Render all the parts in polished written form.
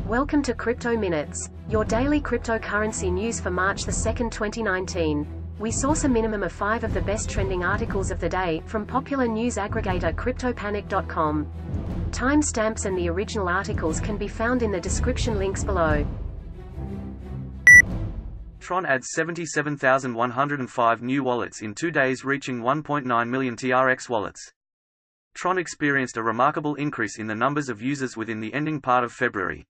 Welcome to Crypto Minutes, your daily cryptocurrency news for March 2, 2019. We source a minimum of 5 of the best trending articles of the day, from popular news aggregator CryptoPanic.com. Timestamps and the original articles can be found in the description links below. Tron adds 77,105 new wallets in 2 days, reaching 1.9 million TRX wallets. Tron experienced a remarkable increase in the numbers of users within the ending part of February.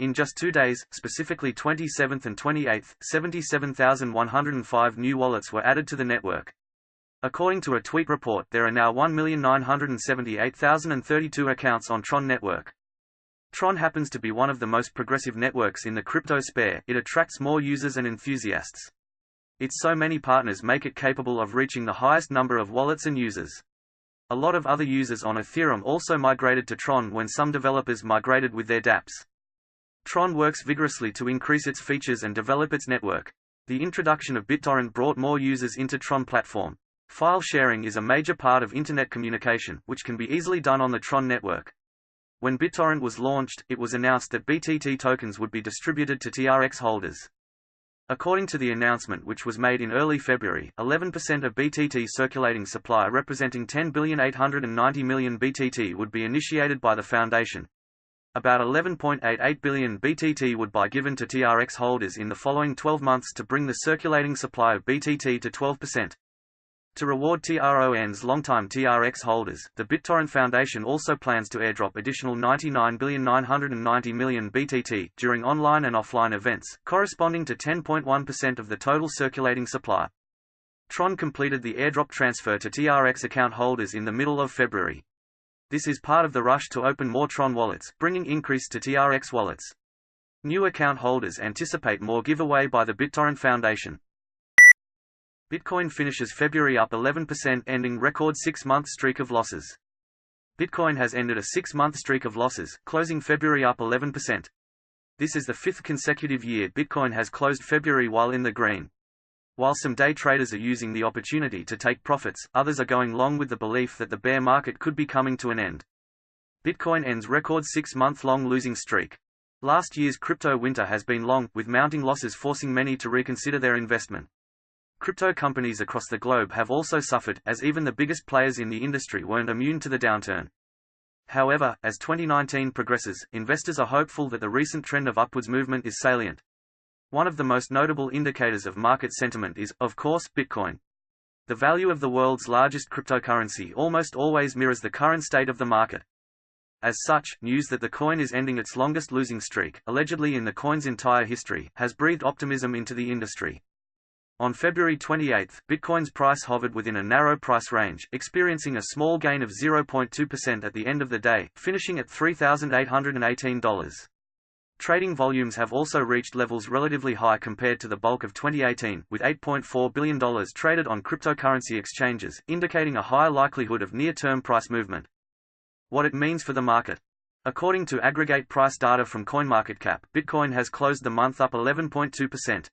In just 2 days, specifically 27th and 28th, 77,105 new wallets were added to the network. According to a tweet report, there are now 1,978,032 accounts on Tron network. Tron happens to be one of the most progressive networks in the crypto sphere. It attracts more users and enthusiasts. Its so many partners make it capable of reaching the highest number of wallets and users. A lot of other users on Ethereum also migrated to Tron when some developers migrated with their dApps. Tron works vigorously to increase its features and develop its network. The introduction of BitTorrent brought more users into Tron platform. File sharing is a major part of internet communication, which can be easily done on the Tron network. When BitTorrent was launched, it was announced that BTT tokens would be distributed to TRX holders. According to the announcement, which was made in early February, 11% of BTT circulating supply representing 10,890,000,000 BTT would be initiated by the Foundation. About 11.88 billion BTT would be given to TRX holders in the following 12 months to bring the circulating supply of BTT to 12%. To reward TRON's longtime TRX holders, the BitTorrent Foundation also plans to airdrop additional 99,990,000,000 BTT during online and offline events, corresponding to 10.1% of the total circulating supply. Tron completed the airdrop transfer to TRX account holders in the middle of February. This is part of the rush to open more Tron wallets, bringing increase to TRX wallets. New account holders anticipate more giveaway by the BitTorrent Foundation. Bitcoin finishes February up 11%, ending record 6-month streak of losses. Bitcoin has ended a 6-month streak of losses, closing February up 11%. This is the 5th consecutive year Bitcoin has closed February while in the green. While some day traders are using the opportunity to take profits, others are going long with the belief that the bear market could be coming to an end. Bitcoin ends record 6-month-long losing streak. Last year's crypto winter has been long, with mounting losses forcing many to reconsider their investment. Crypto companies across the globe have also suffered, as even the biggest players in the industry weren't immune to the downturn. However, as 2019 progresses, investors are hopeful that the recent trend of upwards movement is salient. One of the most notable indicators of market sentiment is, of course, Bitcoin. The value of the world's largest cryptocurrency almost always mirrors the current state of the market. As such, news that the coin is ending its longest losing streak, allegedly in the coin's entire history, has breathed optimism into the industry. On February 28, Bitcoin's price hovered within a narrow price range, experiencing a small gain of 0.2% at the end of the day, finishing at $3,818. Trading volumes have also reached levels relatively high compared to the bulk of 2018, with $8.4 billion traded on cryptocurrency exchanges, indicating a high likelihood of near-term price movement. What it means for the market. According to aggregate price data from CoinMarketCap, Bitcoin has closed the month up 11.2%.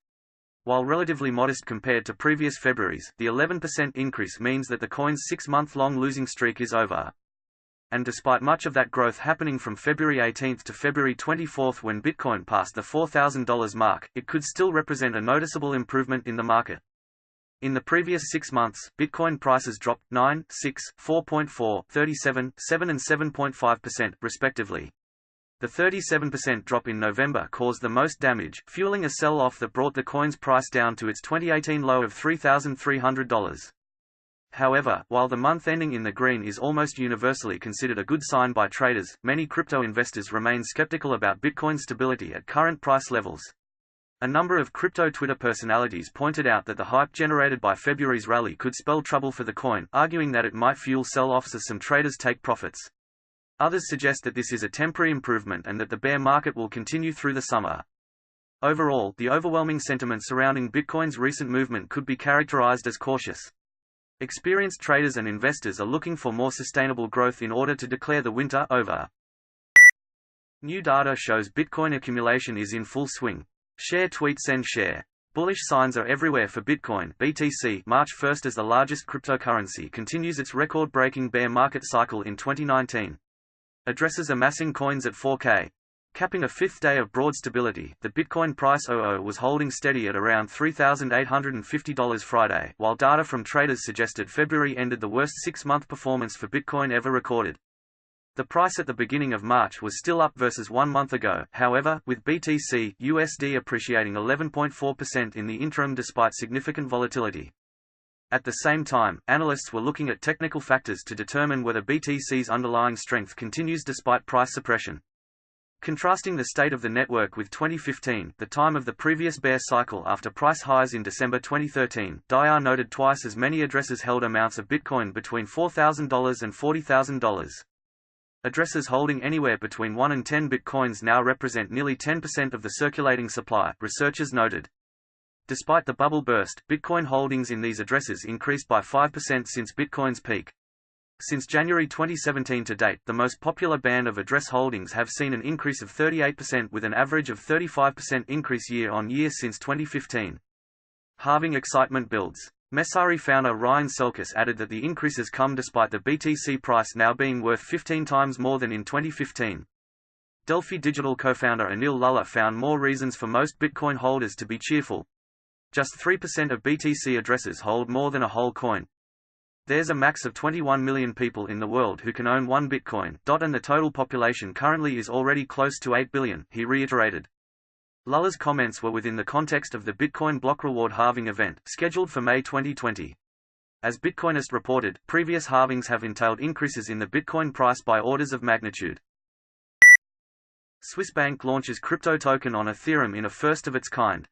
While relatively modest compared to previous Februaries, the 11% increase means that the coin's 6-month-long losing streak is over. And despite much of that growth happening from February 18 to February 24 when Bitcoin passed the $4,000 mark, it could still represent a noticeable improvement in the market. In the previous 6 months, Bitcoin prices dropped 9, 6, 4.4, 37, 7 and 7.5%, respectively. The 37% drop in November caused the most damage, fueling a sell-off that brought the coin's price down to its 2018 low of $3,300. However, while the month ending in the green is almost universally considered a good sign by traders, many crypto investors remain skeptical about Bitcoin's stability at current price levels. A number of crypto Twitter personalities pointed out that the hype generated by February's rally could spell trouble for the coin, arguing that it might fuel sell-offs as some traders take profits. Others suggest that this is a temporary improvement and that the bear market will continue through the summer. Overall, the overwhelming sentiment surrounding Bitcoin's recent movement could be characterized as cautious. Experienced traders and investors are looking for more sustainable growth in order to declare the winter over. New data shows Bitcoin accumulation is in full swing. Share tweet send share. Bullish signs are everywhere for Bitcoin. BTC, March 1 as the largest cryptocurrency, continues its record-breaking bear market cycle in 2019. Addresses amassing coins at 4K. Capping a fifth day of broad stability, the Bitcoin price was holding steady at around $3,850 Friday, while data from traders suggested February ended the worst six-month performance for Bitcoin ever recorded. The price at the beginning of March was still up versus 1 month ago, however, with BTC/USD appreciating 11.4% in the interim despite significant volatility. At the same time, analysts were looking at technical factors to determine whether BTC's underlying strength continues despite price suppression. Contrasting the state of the network with 2015, the time of the previous bear cycle after price highs in December 2013, Dyer noted twice as many addresses held amounts of Bitcoin between $4,000 and $40,000. Addresses holding anywhere between 1 and 10 Bitcoins now represent nearly 10% of the circulating supply, researchers noted. Despite the bubble burst, Bitcoin holdings in these addresses increased by 5% since Bitcoin's peak. Since January 2017 to date, the most popular band of address holdings have seen an increase of 38% with an average of 35% increase year-on-year since 2015. Halving excitement builds. Messari founder Ryan Selkis added that the increases come despite the BTC price now being worth 15 times more than in 2015. Delphi Digital co-founder Anil Lulla found more reasons for most Bitcoin holders to be cheerful. Just 3% of BTC addresses hold more than a whole coin. There's a max of 21 million people in the world who can own one Bitcoin, and the total population currently is already close to 8 billion, he reiterated. Lulla's comments were within the context of the Bitcoin block reward halving event, scheduled for May 2020. As Bitcoinist reported, previous halvings have entailed increases in the Bitcoin price by orders of magnitude. Swiss bank launches crypto token on Ethereum in a first of its kind.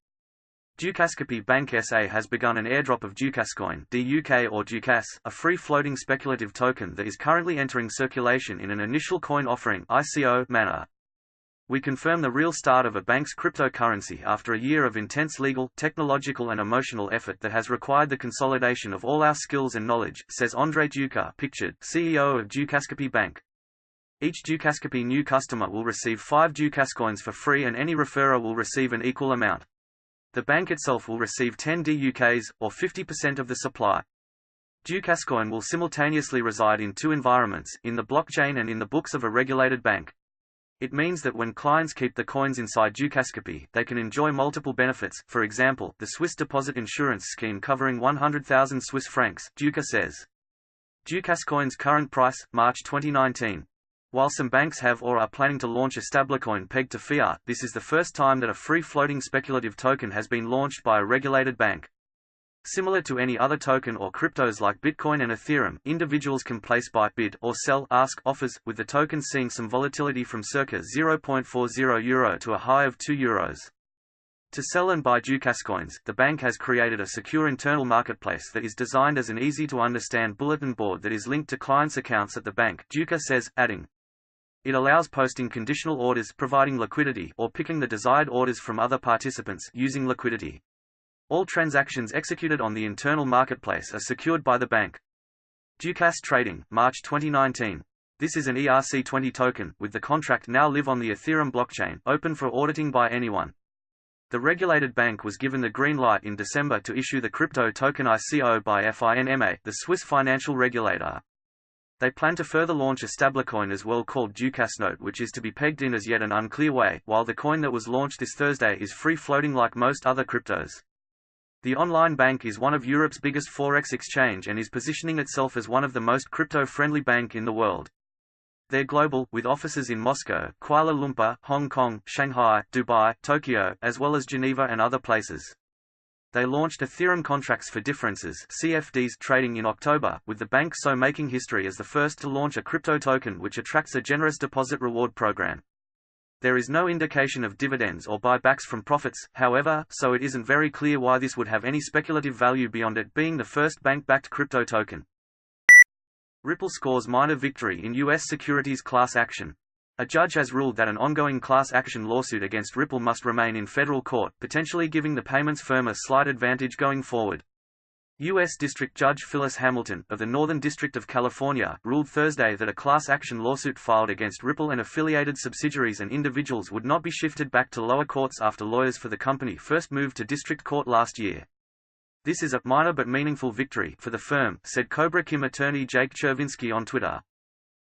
DOGECOIN Bank SA has begun an airdrop of DOGECOIN (DUK or DUCAS), a free-floating speculative token that is currently entering circulation in an initial coin offering (ICO) manner. We confirm the real start of a bank's cryptocurrency after a year of intense legal, technological and emotional effort that has required the consolidation of all our skills and knowledge, says André Duca, CEO of DOGECOIN Bank. Each DOGECOIN new customer will receive 5 DOGECOINs for free and any referrer will receive an equal amount. The bank itself will receive 10 DUKs, or 50% of the supply. DOGECOIN will simultaneously reside in 2 environments, in the blockchain and in the books of a regulated bank. It means that when clients keep the coins inside DOGECOIN, they can enjoy multiple benefits, for example, the Swiss Deposit Insurance Scheme covering 100,000 Swiss francs, Duca says. DOGECOIN's current price, March 2019. While some banks have or are planning to launch a stablecoin pegged to fiat, this is the first time that a free-floating speculative token has been launched by a regulated bank. Similar to any other token or cryptos like Bitcoin and Ethereum, individuals can place buy, bid, or sell, ask offers, with the token seeing some volatility from circa €0.40 to a high of €2. To sell and buy DOGECOINs, the bank has created a secure internal marketplace that is designed as an easy-to-understand bulletin board that is linked to clients' accounts at the bank, Duca says, adding. It allows posting conditional orders providing liquidity or picking the desired orders from other participants using liquidity. All transactions executed on the internal marketplace are secured by the bank. DOGECOIN trading, March 2019. This is an ERC20 token, with the contract now live on the Ethereum blockchain, open for auditing by anyone. The regulated bank was given the green light in December to issue the crypto token ICO by FINMA, the Swiss financial regulator. They plan to further launch a stablecoin as well called DOGECOIN, which is to be pegged in as yet an unclear way, while the coin that was launched this Thursday is free-floating like most other cryptos. The online bank is one of Europe's biggest forex exchange and is positioning itself as one of the most crypto-friendly bank in the world. They're global, with offices in Moscow, Kuala Lumpur, Hong Kong, Shanghai, Dubai, Tokyo, as well as Geneva and other places. They launched Ethereum Contracts for Differences (CFDs) trading in October, with the bank so making history as the first to launch a crypto token which attracts a generous deposit reward program. There is no indication of dividends or buybacks from profits, however, so it isn't very clear why this would have any speculative value beyond it being the first bank-backed crypto token. Ripple scores minor victory in U.S. securities class action. A judge has ruled that an ongoing class action lawsuit against Ripple must remain in federal court, potentially giving the payments firm a slight advantage going forward. U.S. District Judge Phyllis Hamilton, of the Northern District of California, ruled Thursday that a class action lawsuit filed against Ripple and affiliated subsidiaries and individuals would not be shifted back to lower courts after lawyers for the company first moved to district court last year. This is a minor but meaningful victory for the firm, said Cobra Kim attorney Jake Chervinsky on Twitter.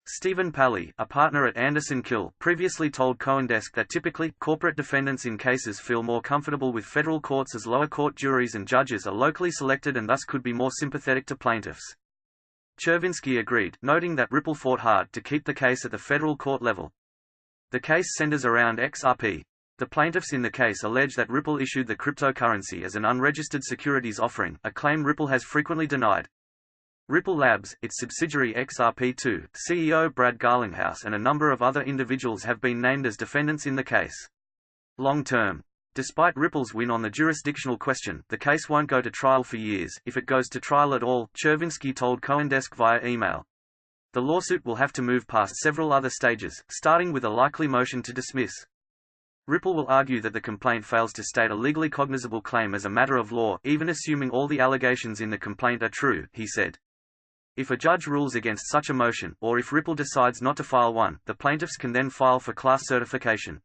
Stephen Palley, a partner at Anderson Kill, previously told CoinDesk that typically, corporate defendants in cases feel more comfortable with federal courts as lower court juries and judges are locally selected and thus could be more sympathetic to plaintiffs. Chervinsky agreed, noting that Ripple fought hard to keep the case at the federal court level. The case centers around XRP. The plaintiffs in the case allege that Ripple issued the cryptocurrency as an unregistered securities offering, a claim Ripple has frequently denied. Ripple Labs, its subsidiary XRP2, CEO Brad Garlinghouse and a number of other individuals have been named as defendants in the case. Long-term. Despite Ripple's win on the jurisdictional question, the case won't go to trial for years, if it goes to trial at all, Chervinsky told CoinDesk via email. The lawsuit will have to move past several other stages, starting with a likely motion to dismiss. Ripple will argue that the complaint fails to state a legally cognizable claim as a matter of law, even assuming all the allegations in the complaint are true, he said. If a judge rules against such a motion, or if Ripple decides not to file one, the plaintiffs can then file for class certification.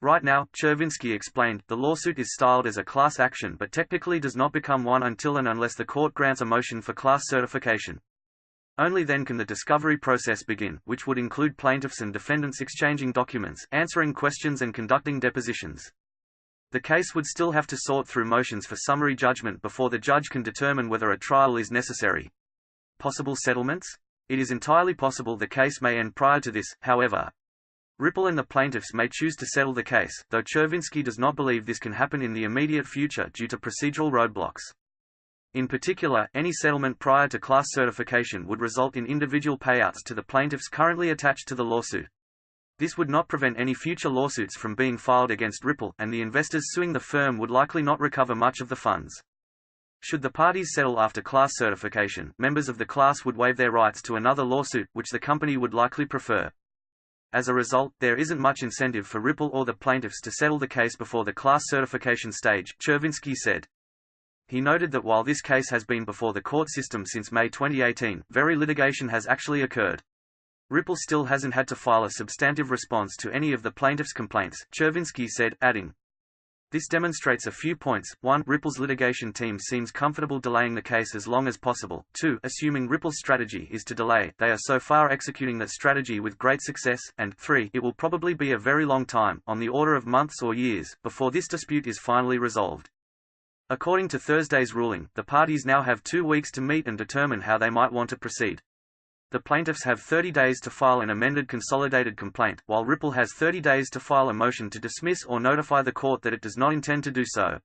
Right now, Chervinsky explained, the lawsuit is styled as a class action but technically does not become one until and unless the court grants a motion for class certification. Only then can the discovery process begin, which would include plaintiffs and defendants exchanging documents, answering questions and conducting depositions. The case would still have to sort through motions for summary judgment before the judge can determine whether a trial is necessary. Possible settlements? It is entirely possible the case may end prior to this, however. Ripple and the plaintiffs may choose to settle the case, though Chervinsky does not believe this can happen in the immediate future due to procedural roadblocks. In particular, any settlement prior to class certification would result in individual payouts to the plaintiffs currently attached to the lawsuit. This would not prevent any future lawsuits from being filed against Ripple, and the investors suing the firm would likely not recover much of the funds. Should the parties settle after class certification, members of the class would waive their rights to another lawsuit, which the company would likely prefer. As a result, there isn't much incentive for Ripple or the plaintiffs to settle the case before the class certification stage, Chervinsky said. He noted that while this case has been before the court system since May 2018, very litigation has actually occurred. Ripple still hasn't had to file a substantive response to any of the plaintiffs' complaints, Chervinsky said, adding. This demonstrates a few points. 1. Ripple's litigation team seems comfortable delaying the case as long as possible. 2. Assuming Ripple's strategy is to delay, they are so far executing that strategy with great success. And 3. It will probably be a very long time, on the order of months or years, before this dispute is finally resolved. According to Thursday's ruling, the parties now have 2 weeks to meet and determine how they might want to proceed. The plaintiffs have 30 days to file an amended consolidated complaint, while Ripple has 30 days to file a motion to dismiss or notify the court that it does not intend to do so.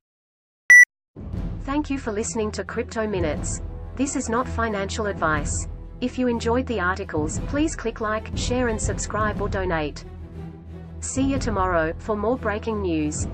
Thank you for listening to Crypto Minutes. This is not financial advice. If you enjoyed the articles, please click like, share and subscribe or donate. See you tomorrow, for more breaking news.